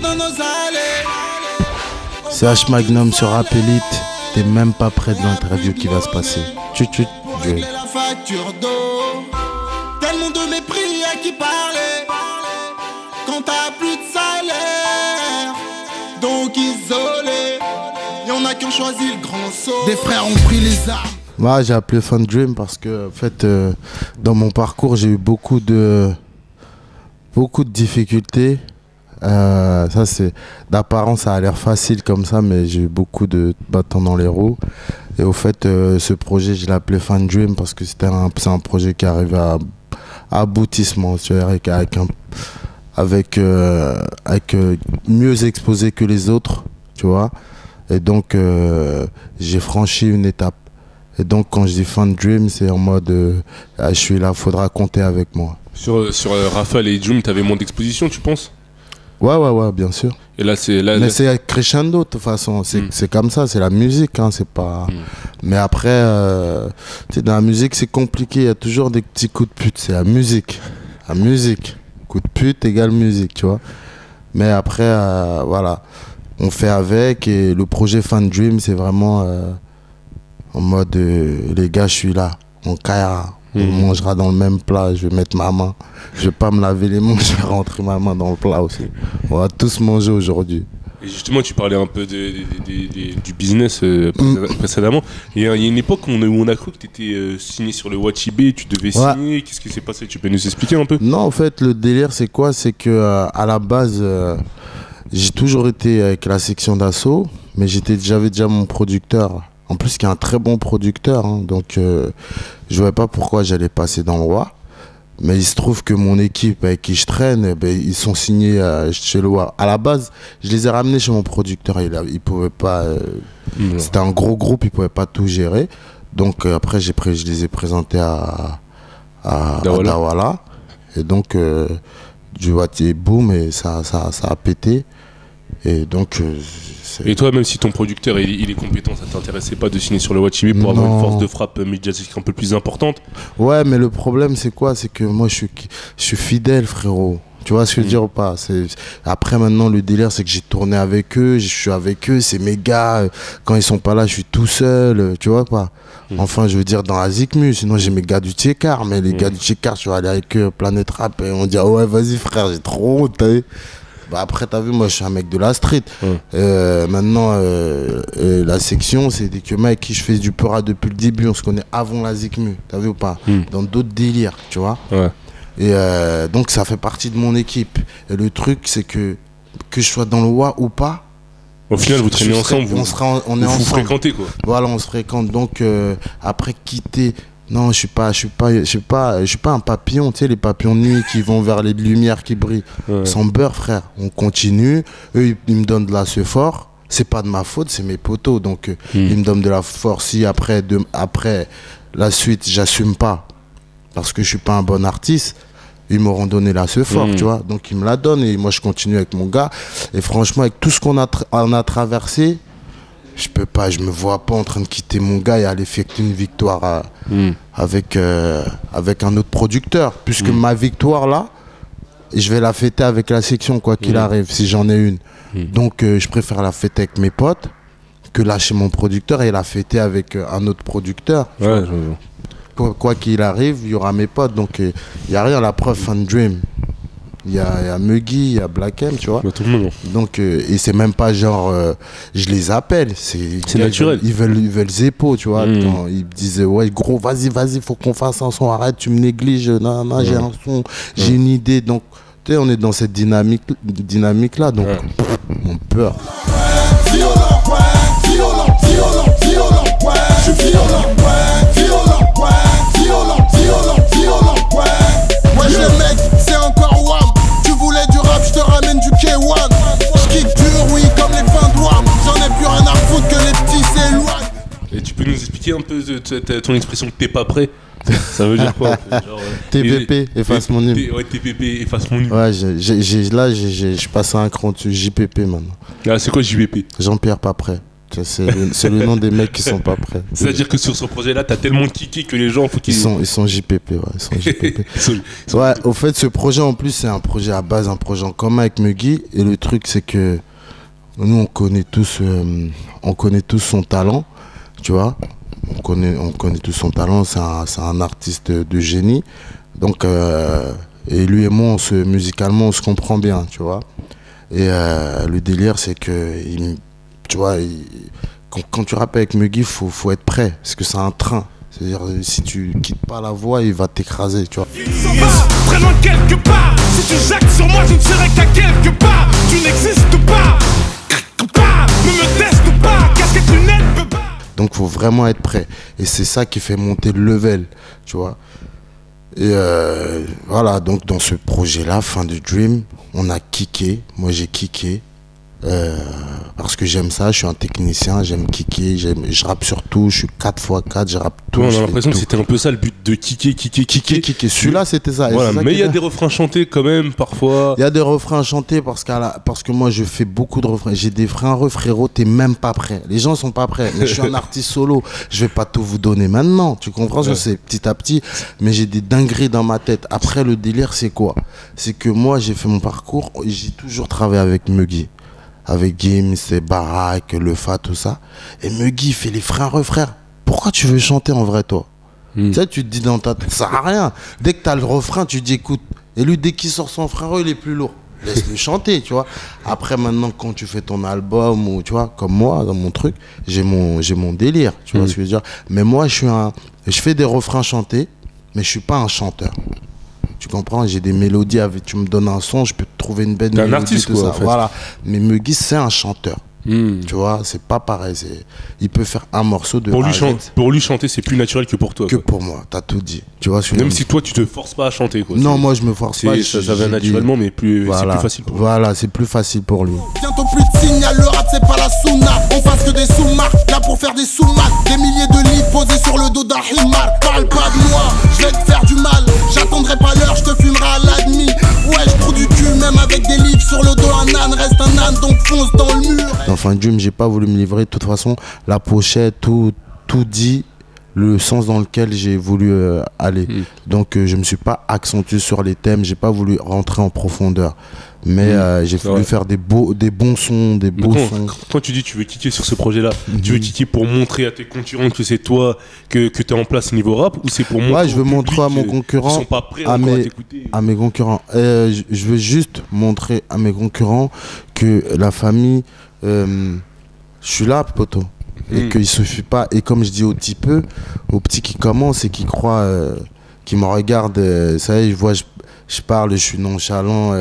dans nos allées. C'est H Magnum sur Rap Elite. T'es même pas près de l'interview qui va se passer. Chut, Régler la facture d'eau. Tellement de mépris à qui parler. Quand t'as plus de salaire. Donc isolé. Y'en a qui ont choisi le grand saut. Des frères ont pris les armes. Moi, j'ai appelé Fun Dream parce que, en fait, dans mon parcours, j'ai eu beaucoup de difficultés. Ça, c'est d'apparence, ça a l'air facile comme ça, mais j'ai eu beaucoup de bâtons dans les roues. Et au fait, ce projet, je l'ai appelé Fun Dream parce que c'est un projet qui arrive à aboutissement, tu vois, avec mieux exposé que les autres, tu vois. Et donc, j'ai franchi une étape. Et donc, quand je dis Fun Dream, c'est en mode je suis là, faudra compter avec moi. Sur Rafale et Dream, t'avais moins d'exposition, tu penses? Ouais, bien sûr. Et là, mais c'est crescendo, de toute façon. C'est comme ça, c'est la musique, hein, c'est pas... Mais après, tu sais, dans la musique, c'est compliqué. Il y a toujours des petits coups de pute. C'est la musique. La musique. Coup de pute égale musique, tu vois. Mais après, voilà. On fait avec. Et le projet Fun Dream, c'est vraiment en mode, les gars, je suis là. On caillera. On mangera dans le même plat, je vais mettre ma main. Je vais pas me laver les mains, je vais rentrer ma main dans le plat aussi. On va tous manger aujourd'hui. Et justement, tu parlais un peu du business précédemment. Il y a une époque où on a cru que tu étais signé sur le Wachibé, tu devais signer. Qu'est-ce qui s'est passé? Tu peux nous expliquer un peu? Non, en fait, le délire, c'est quoi? C'est que à la base, j'ai toujours été avec la section d'assaut, mais j'avais déjà mon producteur. En plus, qui est un très bon producteur, hein, donc je ne voyais pas pourquoi j'allais passer dans le roi. Mais il se trouve que mon équipe avec qui je traîne, ils sont signés chez le roi. À la base, je les ai ramenés chez mon producteur. Il pouvait pas. C'était un gros groupe, il ne pouvait pas tout gérer. Donc après, je les ai présentés à Dawala. Et donc, du Wati, boum, et ça a pété. Et donc. Et toi, même si ton producteur il est compétent, ça t'intéressait pas de signer sur le Wachibé pour avoir une force de frappe médiatique un peu plus importante? Ouais, mais le problème c'est quoi? C'est que moi je suis fidèle, frérot. Tu vois ce que je veux dire ou pas? Après maintenant le délire c'est que j'ai tourné avec eux, je suis avec eux, c'est mes gars. Quand ils sont pas là, je suis tout seul, tu vois pas? Enfin je veux dire dans la Zikmu, sinon j'ai mes gars du Tchekar, mais les gars du Tchekar, je vais aller avec eux, Planète Rap, et on dit ouais vas-y frère, j'ai trop honte, t'as vu? Bah après, t'as vu, moi je suis un mec de la street. Maintenant, la section, c'est des mecs avec qui je fais du Peura depuis le début. On se connaît avant la Zikmu, t'as vu ou pas? Dans d'autres délires, tu vois. Et donc, ça fait partie de mon équipe. Et le truc, c'est que je sois dans le WA ou pas. Au final, vous traînez ensemble, on est ensemble. Vous fréquentez quoi. Voilà, on se fréquente. Donc, après quitter. Non, je suis pas un papillon, tu sais, les papillons de nuit qui vont vers les lumières qui brillent. Sans beurre, frère. On continue. Eux, ils me donnent de la fort. C'est pas de ma faute, c'est mes potos. Donc, ils me donnent de la force. Si après la suite, j'assume pas parce que je suis pas un bon artiste, ils m'auront donné la fort, tu vois. Donc, ils me la donnent et moi, je continue avec mon gars. Et franchement, avec tout ce qu'on a traversé, je me vois pas en train de quitter mon gars et aller effectuer une victoire avec un autre producteur. Puisque ma victoire là, je vais la fêter avec la section quoi qu'il arrive, si j'en ai une. Donc je préfère la fêter avec mes potes que lâcher mon producteur et la fêter avec un autre producteur. Quoi qu'il arrive, il y aura mes potes. Donc il n'y a rien, la preuve, Fun Dream. Il y a Muggy, il y a Black M, tu vois. Tout le monde. Donc, et c'est même pas genre, je les appelle. C'est naturel. Ils veulent Zeppo, tu vois. Quand ils me disaient, ouais, gros, vas-y, faut qu'on fasse un son, arrête, tu me négliges. Non, j'ai un son, j'ai une idée. Donc, tu sais, on est dans cette dynamique-là. Donc, on peur. Violent, je suis violent, ouais, le mec, c'est encore WAM. Tu voulais du rap, je te ramène du K1. Je kick dur, oui, comme les fins de WAM. J'en ai plus rien à foutre que les petits s'éloignent. Et tu peux nous expliquer un peu ton expression que t'es pas prêt? Ça veut dire quoi? Genre, TPP, efface mon numéro. Ouais, TPP, efface mon numéro. Ouais, je passe à un cran dessus, JPP maintenant. Ah, c'est quoi JPP? Jean-Pierre pas prêt. C'est le nom des mecs qui sont pas prêts. C'est-à-dire que sur ce projet-là, t'as tellement kické que les gens, faut qu'ils... Ils sont JPP, ouais. Ils sont JPP. Ouais, au fait, ce projet, en plus, c'est un projet à base, un projet en commun avec Muggy. Et le truc, c'est que nous, on connaît tous son talent, tu vois. On connaît tous son talent, c'est un artiste de génie. Donc, et lui et moi, musicalement, on se comprend bien, tu vois. Et le délire, c'est que, tu vois, quand tu rappes avec Muggy, faut être prêt, parce que c'est un train. C'est-à-dire, si tu quittes pas la voie, il va t'écraser, tu vois. Vraiment quelque part. Si tu jacques sur moi, je ne serai qu'à quelque part. Tu n'existes pas. Ne me teste pas. Casquette, lunettes, peux pas. Donc, faut vraiment être prêt. Et c'est ça qui fait monter le level, tu vois. Et voilà, donc dans ce projet-là, Fin de Dream, on a kické. Moi, j'ai kické. Parce que j'aime ça, je suis un technicien, j'aime kicker, je rappe sur tout, je suis 4x4, je rappe tout. Ouais, on a l'impression que c'était un peu ça le but de kicker. Celui-là, c'était ça. Voilà, ça mais il y a des refrains chantés quand même, parfois. Il y a des refrains chantés parce que moi, je fais beaucoup de refrains. J'ai des refrains, frérot, t'es même pas prêt. Les gens sont pas prêts. Mais je suis un artiste solo. Je vais pas tout vous donner maintenant. Tu comprends? Je sais, petit à petit. Mais j'ai des dingueries dans ma tête. Après, le délire, c'est quoi? C'est que moi, j'ai fait mon parcours. J'ai toujours travaillé avec Muggy. Avec Gims, Barack, Lefa, tout ça. Et Muggy fait les frères. Pourquoi tu veux chanter en vrai, toi? Tu sais, tu te dis dans ta tête, ça sert à rien. Dès que t'as le refrain, tu dis écoute. Et lui, dès qu'il sort son frère, il est plus lourd. Laisse-le chanter, tu vois. Après, maintenant, quand tu fais ton album, ou tu vois, comme moi, dans mon truc, j'ai mon délire, tu vois ce que je veux dire. Mais moi, je fais des refrains chantés, mais je suis pas un chanteur. Tu comprends, j'ai des mélodies, tu me donnes un son, je peux te trouver une belle mélodie. Un artiste, tout quoi, ça. en fait. Voilà. Mais Muggy, c'est un chanteur. Tu vois, c'est pas pareil. Il peut faire un morceau de. Pour lui chanter, c'est plus naturel que pour toi. Que pour moi, t'as tout dit. Tu vois, même si toi, tu te forces pas à chanter. Quoi. Non, moi, je me force pas. Ça vient naturellement, mais c'est plus facile pour lui. Voilà, c'est plus facile pour lui. Bientôt plus de signal, le rap c'est pas la souna. On fasse que des sous-marques, là pour faire des sous-marques. Des milliers de livres posés sur le dos d'un himar. Parle pas de moi, je vais te faire du mal. J'attendrai pas l'heure, je te fumerai à la demi. Ouais, je trouve du cul, même avec des livres sur le dos. Un âne reste un âne, donc fonce dans le mur. Dans Fin de Dream, j'ai pas voulu me livrer. De toute façon, la pochette, tout dit le sens dans lequel j'ai voulu aller. Donc je me suis pas accentué sur les thèmes, j'ai pas voulu rentrer en profondeur. Mais j'ai voulu faire des bons sons, des beaux sons. Quand tu dis tu veux kicker sur ce projet-là, tu veux kicker pour montrer à tes concurrents que c'est toi que tu es en place niveau rap, ou c'est pour montrer je veux montrer à mon concurrent, sont pas prêts à t'écouter. À mes concurrents. Je veux juste montrer à mes concurrents que la famille, je suis là, poteau. Et qu'il suffit pas, et comme je dis aux petits qui commencent et qui croient, qui me regardent, ça y est, je parle, je suis nonchalant,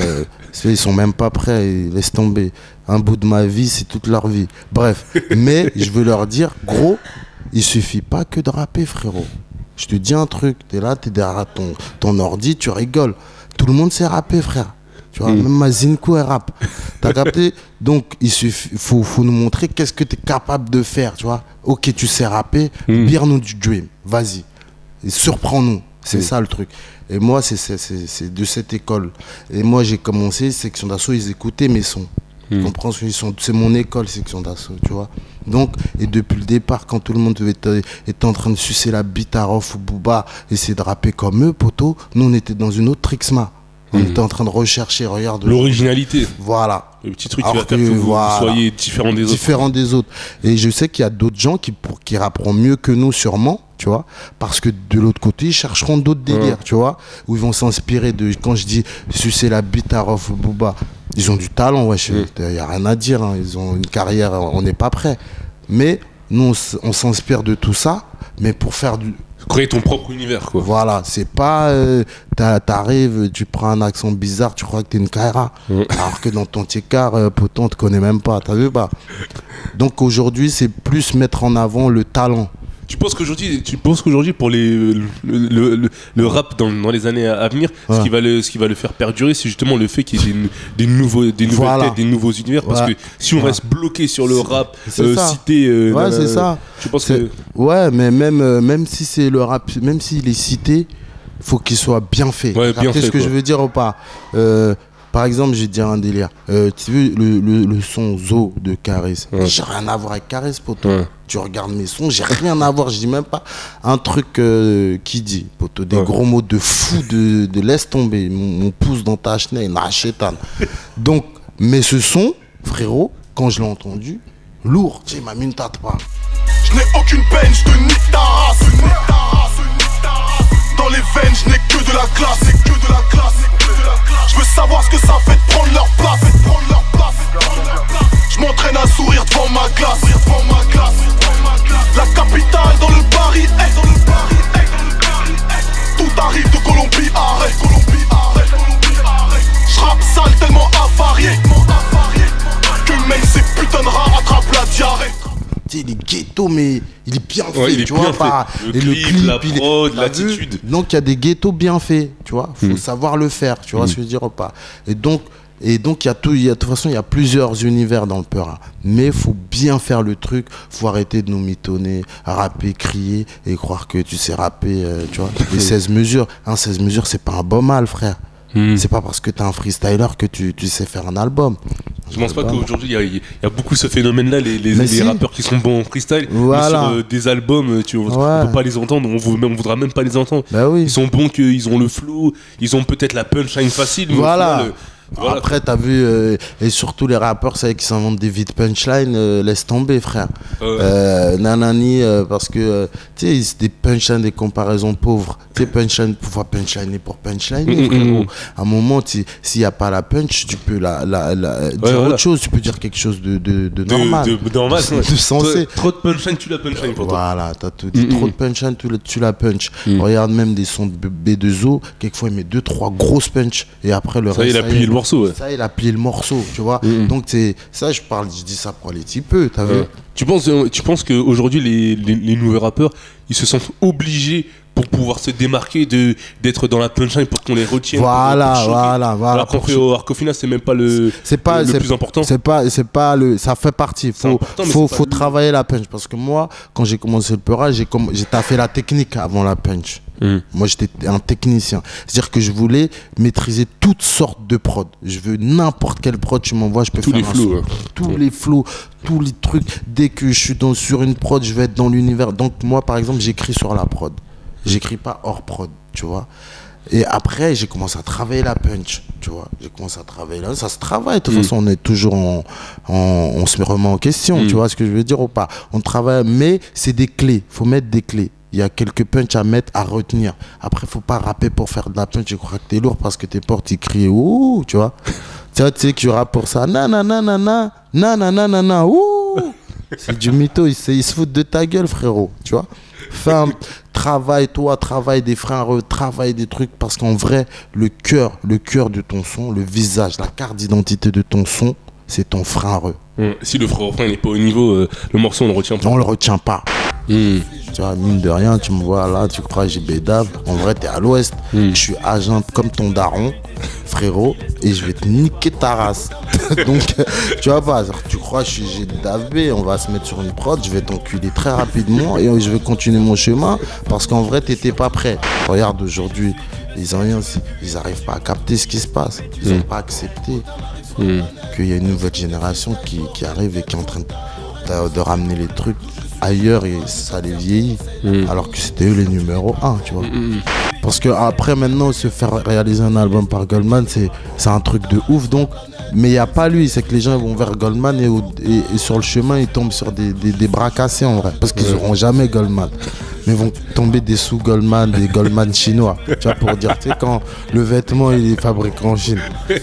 ils sont même pas prêts, ils laissent tomber. Un bout de ma vie, c'est toute leur vie. Bref, mais je veux leur dire, gros, il suffit pas que de rapper, frérot. Je te dis un truc, t'es là, t'es derrière ton ordi, tu rigoles. Tout le monde sait rapper, frère. Tu vois, même Mazinko, elle rappe. T'as capté? Donc, il faut nous montrer qu'est-ce que tu es capable de faire, tu vois. Ok, tu sais rapper, bire-nous du dream, vas-y. Et surprends-nous. C'est ça le truc. Et moi, c'est de cette école. Et moi, j'ai commencé, section d'assaut, ils écoutaient mes sons. Tu comprends? C'est mon école, section d'assaut, tu vois. Donc, et depuis le départ, quand tout le monde était en train de sucer la bite à Rof ou Booba, essayer de rapper comme eux, poteau, nous, on était dans une autre Trixma. On était en train de rechercher, regarde. L'originalité. Voilà. Le petit truc qui va faire que vous soyez différents des autres. Différents des autres. Et je sais qu'il y a d'autres gens qui rapperont mieux que nous, sûrement, tu vois. Parce que de l'autre côté, ils chercheront d'autres délires, tu vois. Où ils vont s'inspirer de. Quand je dis sucer la bite à Rof ou Booba, ils ont du talent, wesh. Il n'y a rien à dire. Hein. Ils ont une carrière, on n'est pas prêts. Mais nous, on s'inspire de tout ça, mais pour faire du. Créer ton propre univers, quoi. Voilà, c'est pas t'arrives, tu prends un accent bizarre, tu crois que t'es une Kaira, alors que dans ton tiers potent, on te connaît même pas, t'as vu pas? Donc aujourd'hui, c'est plus mettre en avant le talent. Tu penses qu'aujourd'hui pour le rap dans les années à venir, ce qui va le faire perdurer, c'est justement le fait qu'il y ait des nouvelles têtes, des nouveaux univers, parce que si on reste bloqué sur le rap cité, c'est ça. Je pense que mais même si c'est le rap, même s'il est cité, faut qu'il soit bien fait. Ouais, bien fait, ce que je veux dire ou pas? Par Par exemple, j'ai dit un délire. Tu veux le son Zo de Caris. J'ai rien à voir avec Caris, poto. Tu regardes mes sons, j'ai rien à voir. Je dis même pas un truc qui dit, poto. Des gros mots de fou, de laisse tomber. Mon pouce dans ta chenille, chétane. Donc, mais ce son, frérot, quand je l'ai entendu, lourd. Tu sais, il m'a mis une tarte pas. Je n'ai aucune peine, je te nique ta race. Dans les veines, je n'ai que de la classe. Je veux savoir ce que ça fait de prendre leur place. Je m'entraîne à sourire devant ma classe. La capitale dans le Paris. Tout arrive de Colombie, arrête. Je rappe sale tellement avarié que même ces putains de rats attrapent la diarrhée. Il est ghetto, mais il est bien fait, il est tu bien vois. fait. Pas, le clip, la prod, l'attitude. Donc il y a des ghettos bien faits, tu vois. Faut savoir le faire, tu vois ce que je veux dire ou pas. Et donc il y a tout, de toute façon il y a plusieurs univers dans le Peura. Mais faut bien faire le truc. Faut arrêter de nous mitonner, rapper, crier et croire que tu sais rapper, tu vois. Les 16 mesures, 16 mesures, c'est pas un bon mal, frère. C'est pas parce que t'es un freestyler que tu sais faire un album. Je pense pas qu'aujourd'hui il y a beaucoup ce phénomène-là, les rappeurs qui sont bons en freestyle, voilà. Mais sur des albums, on peut pas les entendre, on voudra même pas les entendre. Bah oui. Ils sont bons, qu'ils ont le flow, ils ont peut-être la punchline facile. Voilà. Voilà. Après, t'as vu, et surtout les rappeurs, c'est qui s'inventent des vides punchlines, laisse tomber, frère. Nanani, parce que, tu sais, c'est des punchlines, des comparaisons pauvres. Tu sais, punchline, pouvoir punchline pour punchline, frérot. À un moment, s'il n'y a pas la punch, tu peux dire autre chose, tu peux dire quelque chose de normal. Normal, de sensé. Trop de punchline, tu la punchline pour toi. Voilà, t'as tout dit. Trop de punchline, tu la punch. Regarde même des sons de B2O, quelquefois il met 2-3 grosses punch, et après le reste. Il a plié le morceau, ouais. Ça, il a plié le morceau, tu vois. Donc, c'est ça, je dis ça pour les petits peu, t'as vu. Tu penses qu'aujourd'hui, les nouveaux rappeurs, ils se sentent obligés pour pouvoir se démarquer d'être dans la punchline pour qu'on les retienne. Voilà. Alors qu'au final, c'est même pas le plus important. C'est pas ça fait partie. Faut travailler la punch. Parce que moi, quand j'ai commencé le Peura, j'ai taffé la technique avant la punch. Moi, j'étais un technicien. C'est-à-dire que je voulais maîtriser toutes sortes de prod. Je veux n'importe quelle prod tu m'envoies, je peux faire un son. Tous les flows, tous les trucs. Dès que je suis sur une prod, je vais être dans l'univers. Donc moi, par exemple, j'écris sur la prod. J'écris pas hors prod, tu vois. Et après, j'ai commencé à travailler la punch, tu vois. J'ai commencé à travailler là. Ça se travaille. De toute façon, on est toujours on se remet en question, tu vois ce que je veux dire ou pas. On travaille, mais c'est des clés. Faut mettre des clés. Il y a quelques punch à mettre, à retenir. Après, faut pas rapper pour faire de la punch. Je crois que t'es lourd parce que tes portes, ils crient ouh, tu vois. Tu sais que tu rappes pour ça. Nanana, ouh. C'est du mytho. Ils se foutent de ta gueule, frérot, tu vois. Travaille des freins, travaille des trucs, parce qu'en vrai, le cœur de ton son, le visage, la carte d'identité de ton son, c'est ton frein. Si le refrain n'est pas au niveau, le morceau on le retient pas. On le retient pas. Tu vois, mine de rien, tu me vois là, tu crois que j'ai bédave. En vrai, t'es à l'ouest. Je suis agent comme ton daron, frérot, et je vais te niquer ta race. Donc, tu vois pas, tu crois que j'ai davé, on va se mettre sur une prod, je vais t'enculer très rapidement et je vais continuer mon chemin parce qu'en vrai, t'étais pas prêt. Regarde, aujourd'hui, ils arrivent pas à capter ce qui se passe. Ils n'ont pas accepté qu'il y a une nouvelle génération qui arrive et qui est en train de ramener les trucs ailleurs et ça les vieillit, alors que c'était eux les numéros 1, tu vois. Parce que après, maintenant, se faire réaliser un album par Goldman, c'est un truc de ouf. Donc, mais il n'y a pas lui, c'est que les gens vont vers Goldman et sur le chemin, ils tombent sur des bras cassés en vrai, parce qu'ils n'auront jamais Goldman. Mais vont tomber des sous Goldman, des Goldman chinois. Tu vois, pour dire, tu sais, quand le vêtement il est fabriqué en Chine,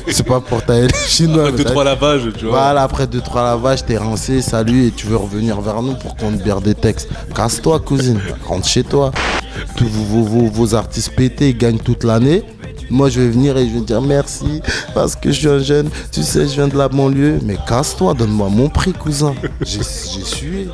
c'est pas pour tailler les Chinois. Après 2-3 lavages, tu vois. Voilà, après 2-3 lavages, t'es rincé, salut, et tu veux revenir vers nous pour qu'on te bière des textes. Casse-toi, cousine, rentre chez toi. Tous vos artistes pétés, ils gagnent toute l'année. Moi, je vais venir et je vais dire merci parce que je suis un jeune. Tu sais, je viens de la banlieue. Mais casse-toi, donne-moi mon prix, cousin. J'ai sué.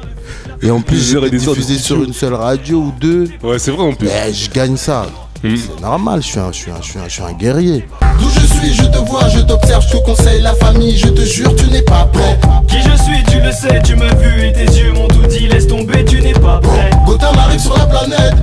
Et en plus, j'ai diffusé sur une seule radio ou deux. Ouais, c'est vrai en plus. Mais je gagne ça. C'est normal, je suis un guerrier. D'où je suis, je te vois, je t'observe, je te conseille la famille, je te jure, tu n'es pas prêt. Qui je suis, tu le sais, tu m'as vu et tes yeux m'ont tout dit, laisse tomber, tu n'es pas prêt. Gotham arrive sur la planète,